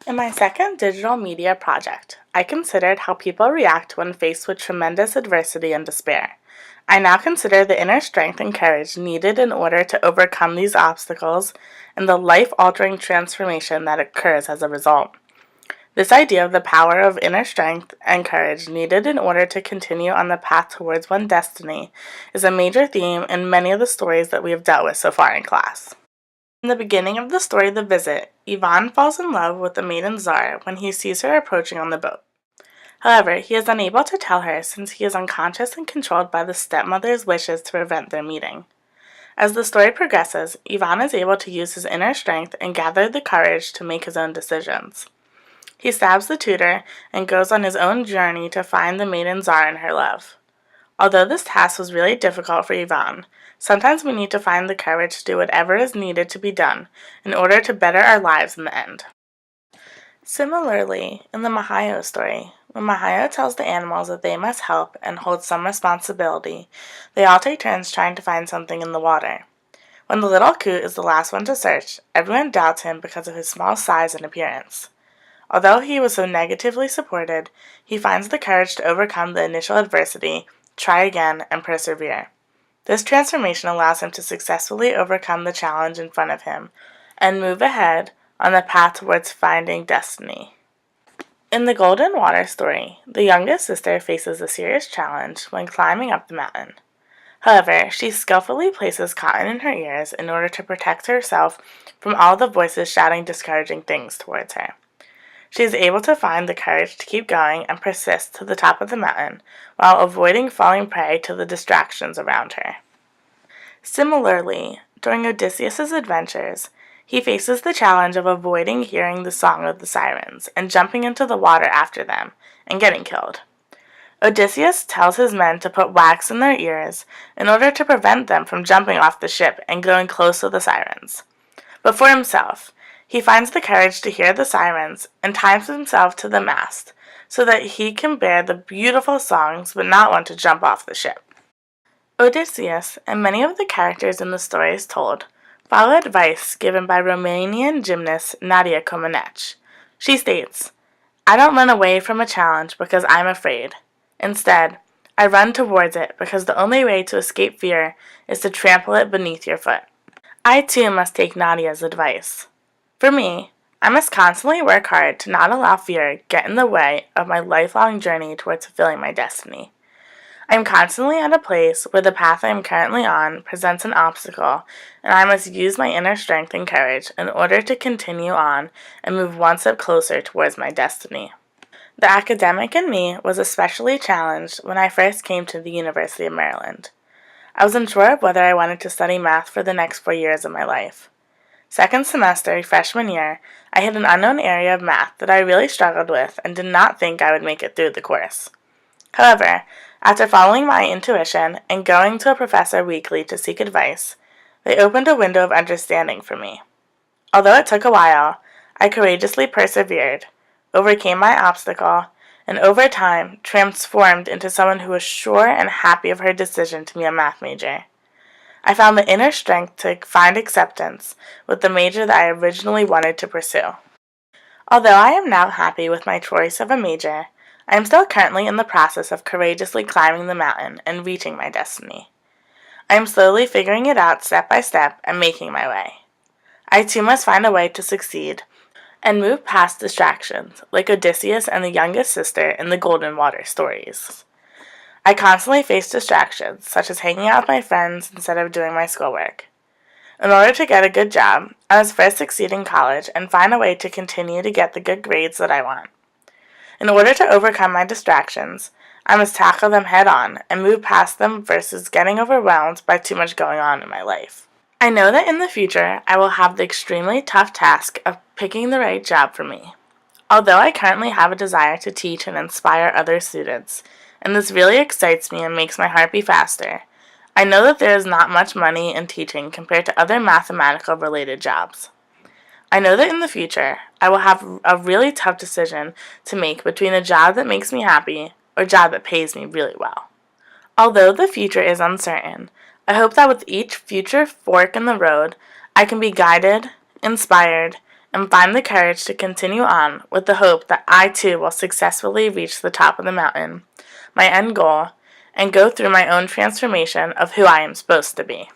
In my second digital media project, I considered how people react when faced with tremendous adversity and despair. I now consider the inner strength and courage needed in order to overcome these obstacles and the life-altering transformation that occurs as a result. This idea of the power of inner strength and courage needed in order to continue on the path towards one's destiny is a major theme in many of the stories that we have dealt with so far in class. In the beginning of the story The Visit, Ivan falls in love with the maiden Tsar when he sees her approaching on the boat. However, he is unable to tell her since he is unconscious and controlled by the stepmother's wishes to prevent their meeting. As the story progresses, Ivan is able to use his inner strength and gather the courage to make his own decisions. He stabs the tutor and goes on his own journey to find the maiden Tsar and her love. Although this task was really difficult for Ivan, sometimes we need to find the courage to do whatever is needed to be done in order to better our lives in the end. Similarly, in the Mahayo story, when Mahayo tells the animals that they must help and hold some responsibility, they all take turns trying to find something in the water. When the little coot is the last one to search, everyone doubts him because of his small size and appearance. Although he was so negatively supported, he finds the courage to overcome the initial adversity, try again, and persevere. This transformation allows him to successfully overcome the challenge in front of him and move ahead on the path towards finding destiny. In the Golden Water story, the youngest sister faces a serious challenge when climbing up the mountain. However, she skillfully places cotton in her ears in order to protect herself from all the voices shouting discouraging things towards her. She is able to find the courage to keep going and persist to the top of the mountain while avoiding falling prey to the distractions around her. Similarly, during Odysseus' adventures, he faces the challenge of avoiding hearing the song of the sirens and jumping into the water after them and getting killed. Odysseus tells his men to put wax in their ears in order to prevent them from jumping off the ship and going close to the sirens. But for himself, he finds the courage to hear the sirens and ties himself to the mast so that he can bear the beautiful songs but not want to jump off the ship. Odysseus and many of the characters in the stories told follow advice given by Romanian gymnast Nadia Comaneci. She states, "I don't run away from a challenge because I'm afraid. Instead, I run towards it because the only way to escape fear is to trample it beneath your foot." I too must take Nadia's advice. For me, I must constantly work hard to not allow fear get in the way of my lifelong journey towards fulfilling my destiny. I am constantly at a place where the path I am currently on presents an obstacle, and I must use my inner strength and courage in order to continue on and move one step closer towards my destiny. The academic in me was especially challenged when I first came to the University of Maryland. I was unsure of whether I wanted to study math for the next 4 years of my life. Second semester, freshman year, I hit an unknown area of math that I really struggled with and did not think I would make it through the course. However, after following my intuition and going to a professor weekly to seek advice, they opened a window of understanding for me. Although it took a while, I courageously persevered, overcame my obstacle, and over time transformed into someone who was sure and happy of her decision to be a math major. I found the inner strength to find acceptance with the major that I originally wanted to pursue. Although I am now happy with my choice of a major, I am still currently in the process of courageously climbing the mountain and reaching my destiny. I am slowly figuring it out step by step and making my way. I too must find a way to succeed and move past distractions, like Odysseus and the youngest sister in the Golden Water stories. I constantly face distractions, such as hanging out with my friends instead of doing my schoolwork. In order to get a good job, I must first succeed in college and find a way to continue to get the good grades that I want. In order to overcome my distractions, I must tackle them head on and move past them versus getting overwhelmed by too much going on in my life. I know that in the future, I will have the extremely tough task of picking the right job for me. Although I currently have a desire to teach and inspire other students, and this really excites me and makes my heart beat faster, I know that there is not much money in teaching compared to other mathematical-related jobs. I know that in the future, I will have a really tough decision to make between a job that makes me happy or a job that pays me really well. Although the future is uncertain, I hope that with each future fork in the road, I can be guided, inspired, and find the courage to continue on with the hope that I too will successfully reach the top of the mountain, my end goal, and go through my own transformation of who I am supposed to be.